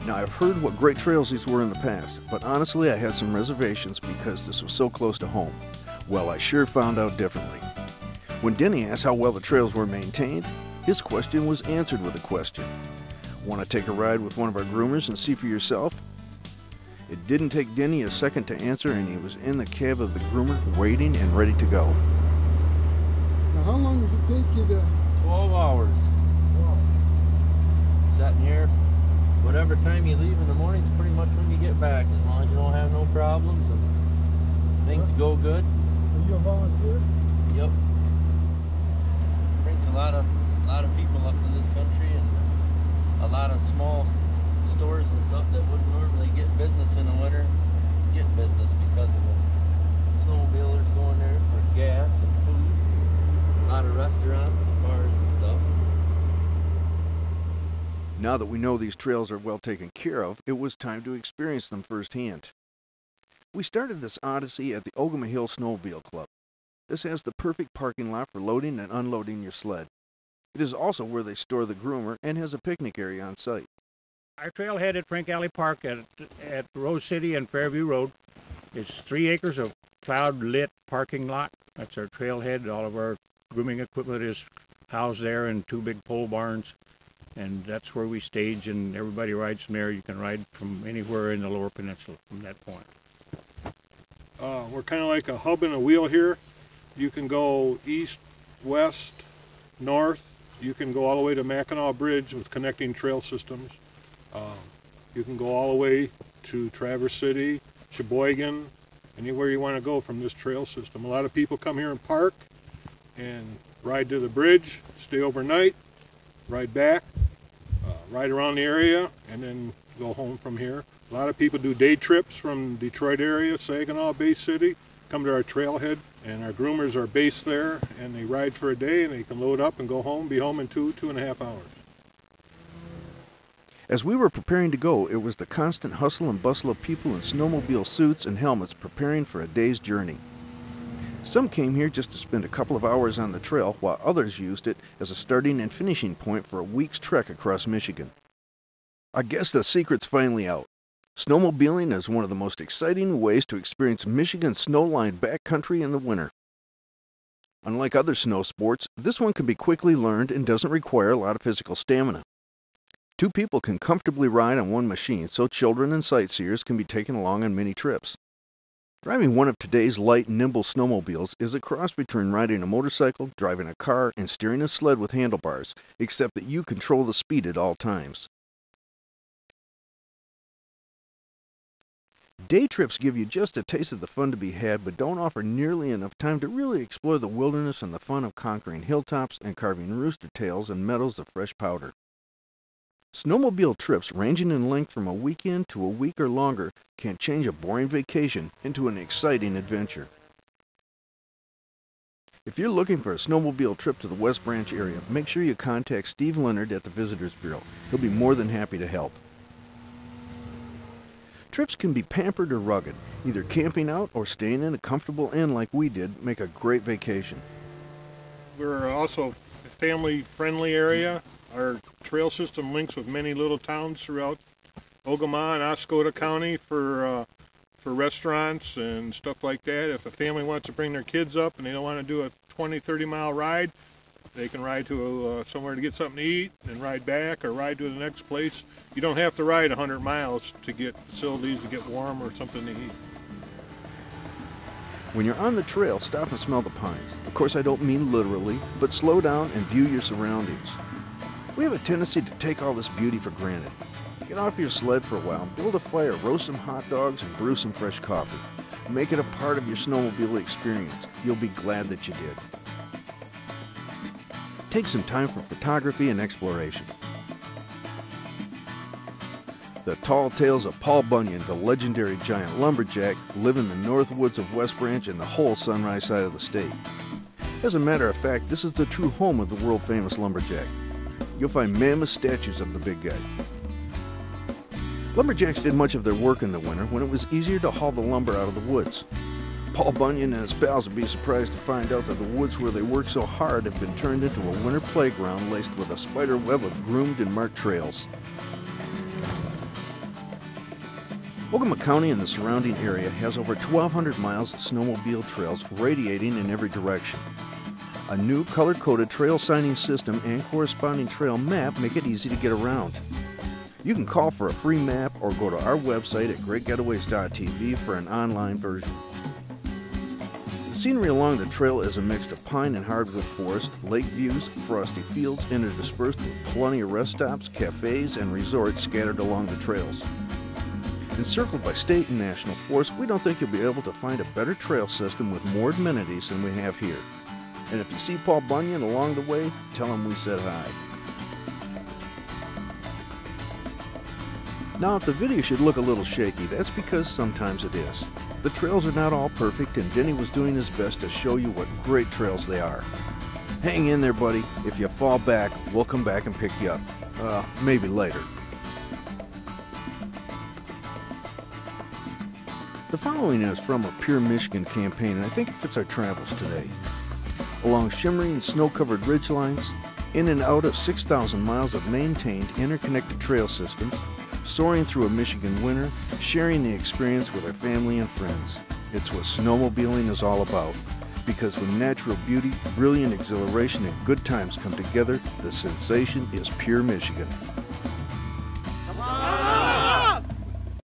Now, I've heard what great trails these were in the past, but honestly I had some reservations because this was so close to home. Well, I sure found out differently. When Denny asked how well the trails were maintained, his question was answered with a question. Want to take a ride with one of our groomers and see for yourself? It didn't take Denny a second to answer, and he was in the cab of the groomer waiting and ready to go. Now, how long does it take you to... 12 hours. Wow. Sitting here, whatever time you leave in the morning is pretty much when you get back, as long as you don't have no problems and things go good. Are you a volunteer? Yep. Brings a lot of people up to this country, and a lot of small stores and stuff that wouldn't normally get business in the winter get business because of the snowmobilers going there for gas and food. A lot of restaurants and bars and stuff. Now that we know these trails are well taken care of, it was time to experience them firsthand. We started this odyssey at the Ogemaw Hills Snowmobile Club. This has the perfect parking lot for loading and unloading your sled. It is also where they store the groomer and has a picnic area on site. Our trailhead at Frank Alley Park at Rose City and Fairview Road is 3 acres of cloud-lit parking lot. That's our trailhead. All of our grooming equipment is housed there in 2 big pole barns, and that's where we stage, and everybody rides from there. You can ride from anywhere in the Lower Peninsula from that point. We're kind of like a hub and a wheel here. You can go east, west, north. You can go all the way to Mackinac Bridge with connecting trail systems. You can go all the way to Traverse City, Sheboygan, anywhere you want to go from this trail system. A lot of people come here and park and ride to the bridge, stay overnight, ride back, ride around the area, and then go home from here. A lot of people do day trips from Detroit area, Saginaw, Bay City, come to our trailhead, and our groomers are based there, and they ride for a day, and they can load up and go home, be home in 2.5 hours. As we were preparing to go, it was the constant hustle and bustle of people in snowmobile suits and helmets preparing for a day's journey. Some came here just to spend a couple of hours on the trail, while others used it as a starting and finishing point for a week's trek across Michigan. I guess the secret's finally out. Snowmobiling is one of the most exciting ways to experience Michigan's snow-lined backcountry in the winter. Unlike other snow sports, this one can be quickly learned and doesn't require a lot of physical stamina. 2 people can comfortably ride on one machine, so children and sightseers can be taken along on many trips. Driving one of today's light, nimble snowmobiles is a cross between riding a motorcycle, driving a car, and steering a sled with handlebars, except that you control the speed at all times. Day trips give you just a taste of the fun to be had, but don't offer nearly enough time to really explore the wilderness and the fun of conquering hilltops and carving rooster tails and meadows of fresh powder. Snowmobile trips ranging in length from a weekend to a week or longer can change a boring vacation into an exciting adventure. If you're looking for a snowmobile trip to the West Branch area, make sure you contact Steve Leonard at the Visitors Bureau. He'll be more than happy to help. Trips can be pampered or rugged. Either camping out or staying in a comfortable inn like we did make a great vacation. We're also a family-friendly area. Our trail system links with many little towns throughout Ogemaw and Oscoda County for restaurants and stuff like that. If a family wants to bring their kids up and they don't want to do a 20-30 mile ride, they can ride to somewhere to get something to eat and ride back or ride to the next place. You don't have to ride 100 miles to get facilities to get warm or something to eat. When you're on the trail, stop and smell the pines. Of course, I don't mean literally, but slow down and view your surroundings. We have a tendency to take all this beauty for granted. Get off your sled for a while, build a fire, roast some hot dogs, and brew some fresh coffee. Make it a part of your snowmobile experience. You'll be glad that you did. Take some time for photography and exploration. The tall tales of Paul Bunyan, the legendary giant lumberjack, live in the north woods of West Branch and the whole sunrise side of the state. As a matter of fact, this is the true home of the world-famous lumberjack. You'll find mammoth statues of the big guy. Lumberjacks did much of their work in the winter when it was easier to haul the lumber out of the woods. Paul Bunyan and his pals would be surprised to find out that the woods where they worked so hard have been turned into a winter playground laced with a spider web of groomed and marked trails. Ogemaw County and the surrounding area has over 1,200 miles of snowmobile trails radiating in every direction. A new color-coded trail signing system and corresponding trail map make it easy to get around. You can call for a free map or go to our website at greatgetaways.tv for an online version. The scenery along the trail is a mix of pine and hardwood forest, lake views, frosty fields interspersed with plenty of rest stops, cafes, and resorts scattered along the trails. Encircled by state and national forests, we don't think you'll be able to find a better trail system with more amenities than we have here. And if you see Paul Bunyan along the way, tell him we said hi. Now, if the video should look a little shaky, that's because sometimes it is. The trails are not all perfect, and Denny was doing his best to show you what great trails they are. Hang in there, buddy. If you fall back, we'll come back and pick you up. Maybe later. The following is from a Pure Michigan campaign, and I think it fits our travels today. Along shimmering snow-covered ridgelines, in and out of 6,000 miles of maintained interconnected trail systems, soaring through a Michigan winter, sharing the experience with our family and friends. It's what snowmobiling is all about, because when natural beauty, brilliant exhilaration, and good times come together, the sensation is Pure Michigan.